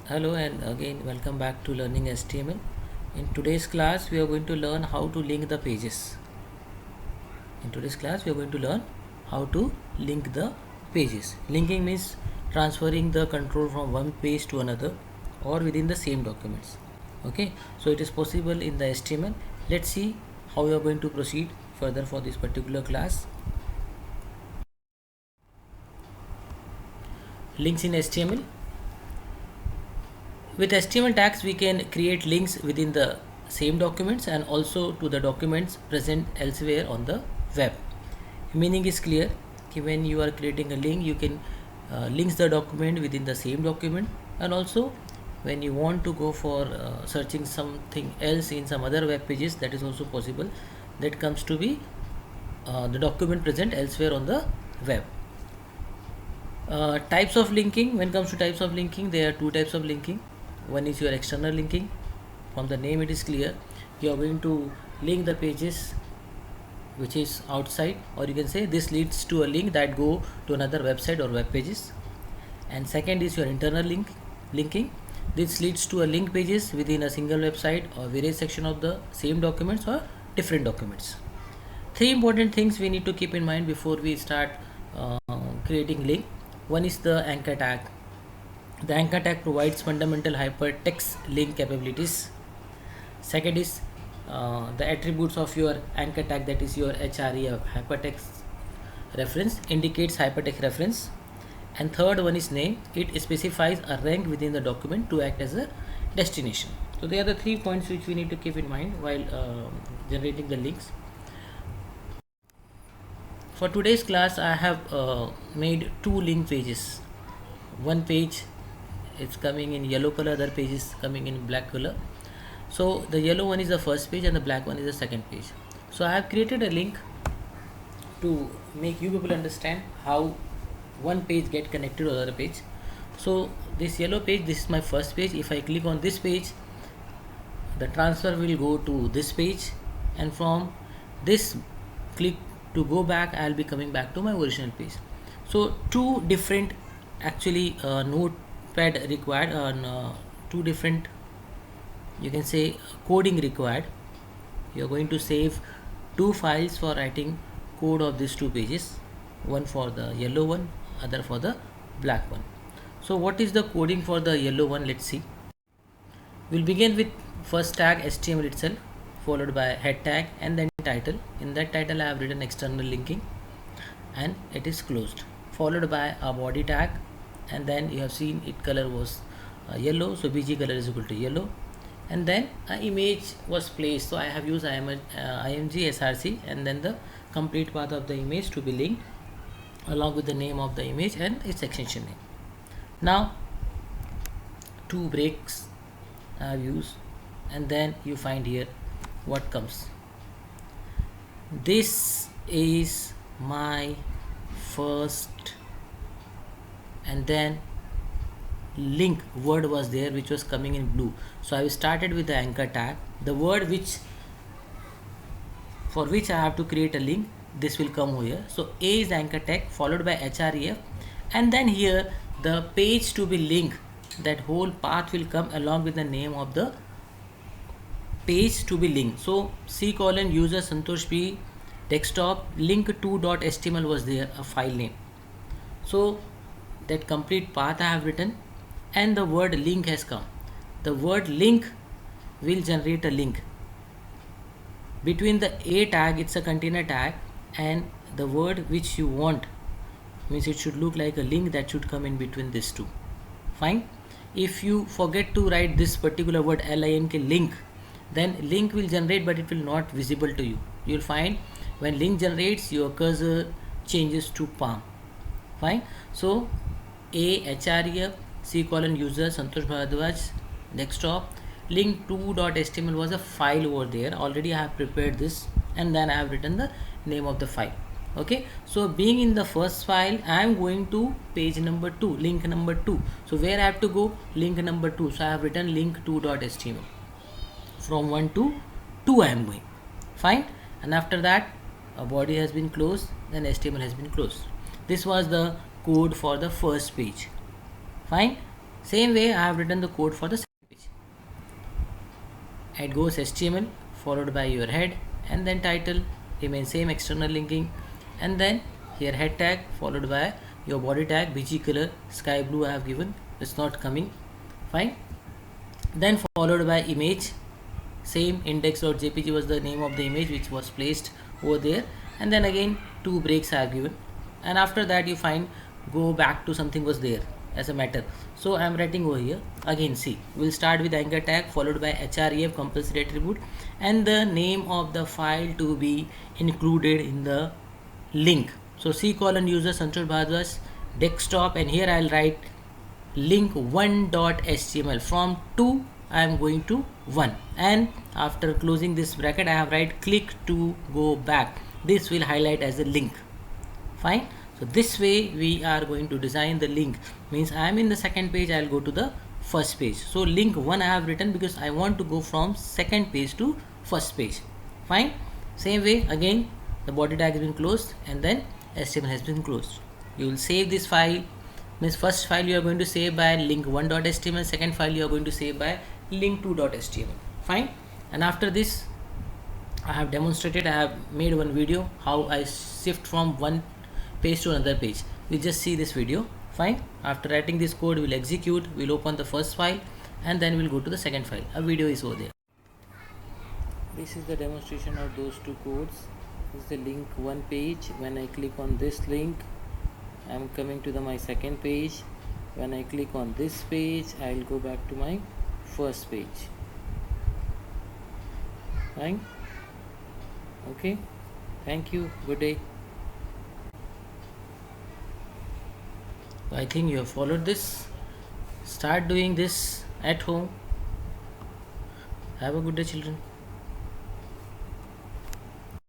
Hello and again welcome back to Learning HTML. In today's class we are going to learn how to link the pages. In today's class we are going to learn how to link the pages. Linking means transferring the control from one page to another or within the same documents. Okay, so it is possible in the HTML. Let's see how we are going to proceed further for this particular class. Links in HTML. With HTML tags, we can create links within the same documents and also to the documents present elsewhere on the web. Meaning is clear. When you are creating a link, you can links the document within the same document, and also when you want to go for searching something else in some other web pages, that is also possible. That comes to be the document present elsewhere on the web. Types of linking. When it comes to types of linking, there are two types of linking. One is your external linking. From the name it is clear, you are going to link the pages which is outside, or you can say this leads to a link that go to another website or web pages. And second is your internal linking. This leads to a link pages within a single website or various section of the same documents or different documents. Three important things we need to keep in mind before we start creating link. One is the anchor tag. The anchor tag provides fundamental hypertext link capabilities. Second is the attributes of your anchor tag, that is your HREF, hypertext reference, indicates hypertext reference. And third one is name. It specifies a rank within the document to act as a destination. So they are the 3 points which we need to keep in mind while generating the links. For today's class, I have made two link pages. One page is coming in yellow color, other page is coming in black color. So the yellow one is the first page and the black one is the second page. So I have created a link to make you people understand how one page get connected to the other page. So this yellow page, this is my first page. If I click on this page, the transfer will go to this page, and from this click to go back, I will be coming back to my original page. So two different actually notepad required, two different, you can say, coding required. You are going to save two files for writing code of these two pages, one for the yellow one, other for the black one. So what is the coding for the yellow one? Let's see. We'll begin with first tag HTML itself, followed by head tag and then title. In that title I have written external linking and it is closed, followed by a body tag, and then you have seen it color was yellow, so bg color is equal to yellow, and then an image was placed, so I have used img src, and then the complete path of the image to be linked along with the name of the image and its extension name. Now two breaks I have used, and then you find here what comes. This is my first, and then link word was there which was coming in blue, so I started with the anchor tag, the word which for which I have to create a link, this will come here. So A is anchor tag followed by href, and then here the page to be linked, that whole path will come along with the name of the page to be linked. So C colon user Santosh P desktop link2.html was there, a file name. So that complete path I have written, and the word link has come. The word link will generate a link between the A tag, it's a container tag, and the word which you want, means it should look like a link that should come in between these two. Fine. If you forget to write this particular word link, then link will generate but it will not visible to you. You will find when link generates, your cursor changes to palm. Fine. So A href C colon user Santosh Bharadwaj desktop link2.html was a file over there. Already I have prepared this, and then I have written the name of the file. Okay, so being in the first file, I am going to page number 2, link number 2. So where I have to go? Link number 2. So I have written link2.html. From 1 to 2 I am going. Fine. And after that a body has been closed, then HTML has been closed. This was the code for the first page. Fine. Same way I have written the code for the second page. It goes HTML followed by your head and then title, remain same external linking, and then here head tag followed by your body tag, bg color sky blue I have given, it's not coming, fine. Then followed by image, same index.jpg was the name of the image which was placed over there, and then again two breaks I have given, and after that you find go back to something was there as a matter. So I am writing over here again. See, we'll start with anchor tag followed by href compulsory attribute and the name of the file to be included in the link. So C colon user Santosh Bhardwaj desktop, and here I'll write link 1.html. From 2 I am going to 1, and after closing this bracket I have write click to go back. This will highlight as a link, fine. So this way we are going to design the link, means I am in the second page, I'll go to the first page. So link 1 I have written because I want to go from second page to first page, fine. Same way again the body tag has been closed and then HTML has been closed. You will save this file, means first file you are going to save by link1.html, second file you are going to save by link2.html, fine. And after this I have demonstrated, I have made one video how I shift from one page to another page. We just see this video, fine. After writing this code we'll execute, we'll open the first file and then we'll go to the second file. A video is over there. This is the demonstration of those two codes. This is the link 1 page. When I click on this link I am coming to my second page. When I click on this page I will go back to my first page, fine. Okay, thank you, good day. I think you have followed this. Start doing this at home. Have a good day, children.